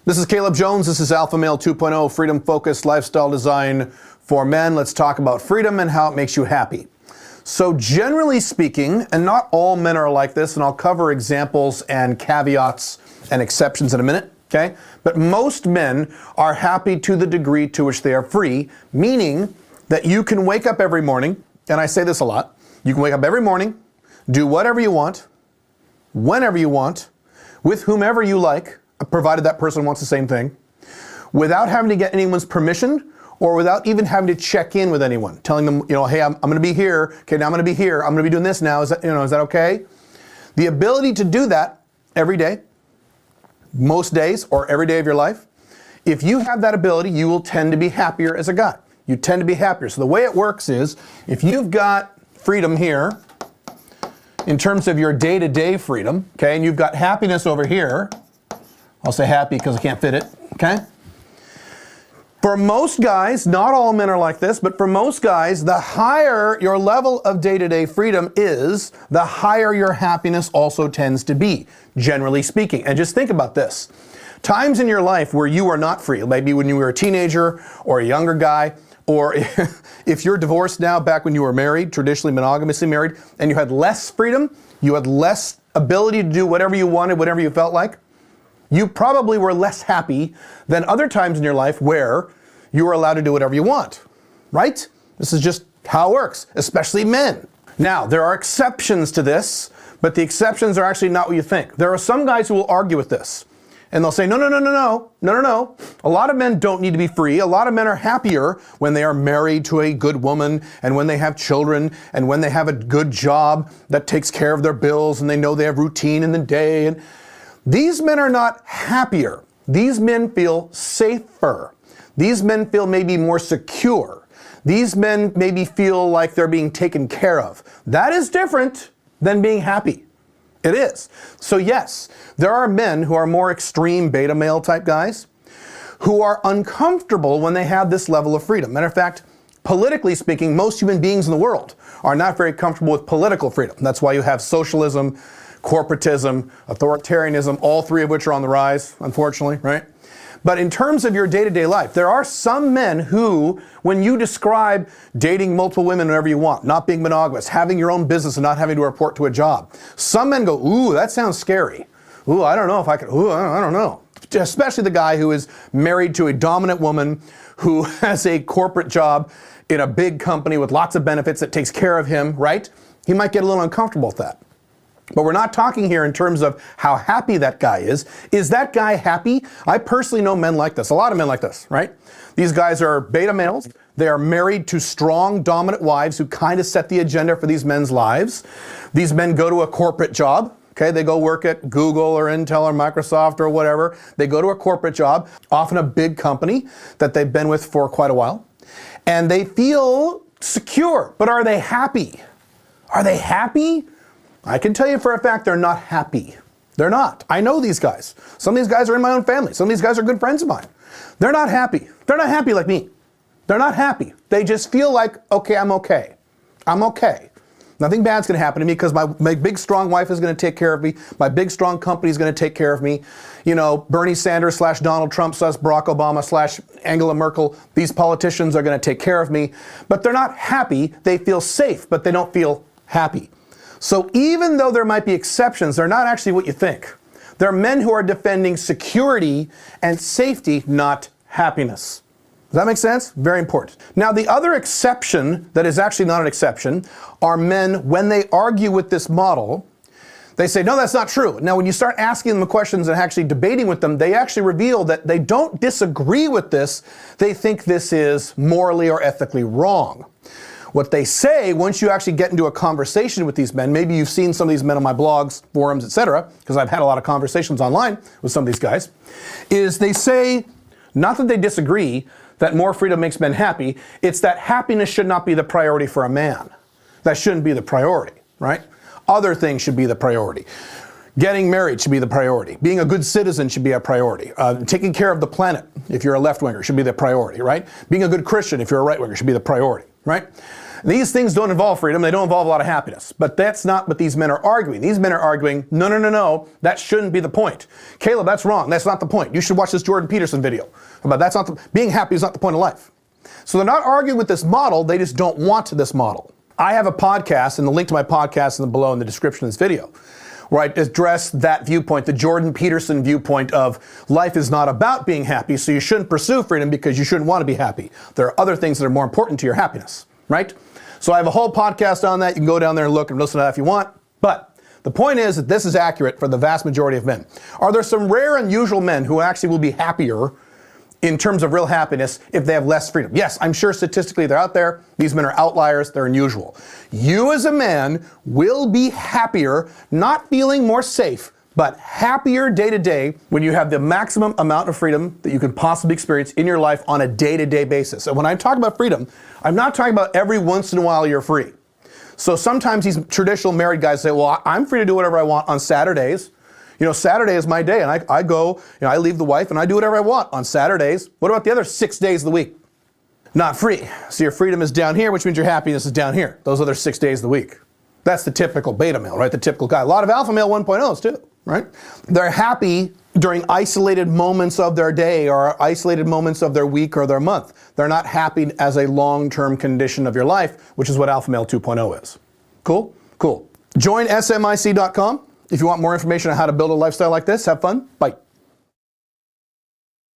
This is Caleb Jones. This is Alpha Male 2.0, freedom-focused lifestyle design for men. Let's talk about freedom and how it makes you happy. So generally speaking, and not all men are like this, and I'll cover examples and caveats and exceptions in a minute, okay? But most men are happy to the degree to which they are free, meaning that you can wake up every morning, and I say this a lot, you can wake up every morning, do whatever you want, whenever you want, with whomever you like, provided that person wants the same thing, without having to get anyone's permission or without even having to check in with anyone, telling them, hey, I'm going to be here. Okay, now I'm going to be here. I'm going to be doing this now. Is that okay? The ability to do that every day, most days, or every day of your life, if you have that ability, you will tend to be happier as a guy. You tend to be happier. So the way it works is, if you've got freedom here, in terms of your day-to-day freedom, okay, and you've got happiness over here, I'll say happy because I can't fit it, okay? For most guys, not all men are like this, but for most guys, the higher your level of day-to-day freedom is, the higher your happiness also tends to be, generally speaking. And just think about this. Times in your life where you are not free, maybe when you were a teenager or a younger guy, or if you're divorced now, back when you were married, traditionally monogamously married, and you had less freedom, you had less ability to do whatever you wanted, whatever you felt like, you probably were less happy than other times in your life where you were allowed to do whatever you want, right? This is just how it works, especially men. Now, there are exceptions to this, but the exceptions are actually not what you think. There are some guys who will argue with this, and they'll say, no. A lot of men don't need to be free. A lot of men are happier when they are married to a good woman, and when they have children, and when they have a good job that takes care of their bills, and they know they have routine in the day. And these men are not happier. These men feel safer. These men feel maybe more secure. These men maybe feel like they're being taken care of. That is different than being happy. It is. So yes, there are men who are more extreme beta male type guys who are uncomfortable when they have this level of freedom. Matter of fact, politically speaking, most human beings in the world are not very comfortable with political freedom. That's why you have socialism, corporatism, authoritarianism, all three of which are on the rise, unfortunately, right? But in terms of your day-to-day life, there are some men who, when you describe dating multiple women whenever you want, not being monogamous, having your own business and not having to report to a job, some men go, ooh, that sounds scary. Ooh, I don't know if I could, ooh, I don't know. Especially the guy who is married to a dominant woman who has a corporate job in a big company with lots of benefits that takes care of him, right? He might get a little uncomfortable with that. But we're not talking here in terms of how happy that guy is. Is that guy happy? I personally know men like this, a lot of men like this, right? These guys are beta males. They are married to strong, dominant wives who kind of set the agenda for these men's lives. These men go to a corporate job, okay? They go work at Google or Intel or Microsoft or whatever. They go to a corporate job, often a big company that they've been with for quite a while. And they feel secure, but are they happy? Are they happy? I can tell you for a fact they're not happy. They're not. I know these guys. Some of these guys are in my own family. Some of these guys are good friends of mine. They're not happy. They're not happy like me. They're not happy. They just feel like, okay, I'm okay. I'm okay. Nothing bad's going to happen to me because my big, strong wife is going to take care of me. My big, strong company is going to take care of me. Bernie Sanders / Donald Trump / Barack Obama / Angela Merkel, these politicians are going to take care of me. But they're not happy. They feel safe, but they don't feel happy. So even though there might be exceptions, they're not actually what you think. They're men who are defending security and safety, not happiness. Does that make sense? Very important. Now, the other exception that is actually not an exception are men, when they argue with this model, they say, no, that's not true. Now, when you start asking them questions and actually debating with them, they actually reveal that they don't disagree with this. They think this is morally or ethically wrong. What they say, once you actually get into a conversation with these men, maybe you've seen some of these men on my blogs, forums, etc., because I've had a lot of conversations online with some of these guys, is they say, not that they disagree, that more freedom makes men happy, it's that happiness should not be the priority for a man. That shouldn't be the priority, right? Other things should be the priority. Getting married should be the priority. Being a good citizen should be a priority. Taking care of the planet, if you're a left-winger, should be the priority, right? Being a good Christian, if you're a right-winger, should be the priority, right? And these things don't involve freedom. They don't involve a lot of happiness. But that's not what these men are arguing. These men are arguing, no, no, no, no, that shouldn't be the point. Caleb, that's wrong. That's not the point. You should watch this Jordan Peterson video. But that's not being happy is not the point of life. So they're not arguing with this model. They just don't want this model. I have a podcast, and the link to my podcast is below in the description of this video, where I address that viewpoint, the Jordan Peterson viewpoint of life is not about being happy, so you shouldn't pursue freedom because you shouldn't want to be happy. There are other things that are more important to your happiness, right? So I have a whole podcast on that. You can go down there and look and listen to that if you want. But the point is that this is accurate for the vast majority of men. Are there some rare, unusual men who actually will be happier in terms of real happiness if they have less freedom? Yes, I'm sure statistically they're out there. These men are outliers. They're unusual. You as a man will be happier, not feeling more safe, but happier day to day when you have the maximum amount of freedom that you can possibly experience in your life on a day-to-day basis. And when I talk about freedom, I'm not talking about every once in a while you're free. So sometimes these traditional married guys say, well, I'm free to do whatever I want on Saturdays. You know, Saturday is my day, and I go, I leave the wife and I do whatever I want on Saturdays. What about the other 6 days of the week? Not free. So your freedom is down here, which means your happiness is down here. Those other 6 days of the week. That's the typical beta male, right? The typical guy. A lot of alpha male 1.0s too, right? They're happy during isolated moments of their day or isolated moments of their week or their month. They're not happy as a long-term condition of your life, which is what alpha male 2.0 is. Cool? Cool. Join smic.com if you want more information on how to build a lifestyle like this. Have fun. Bye.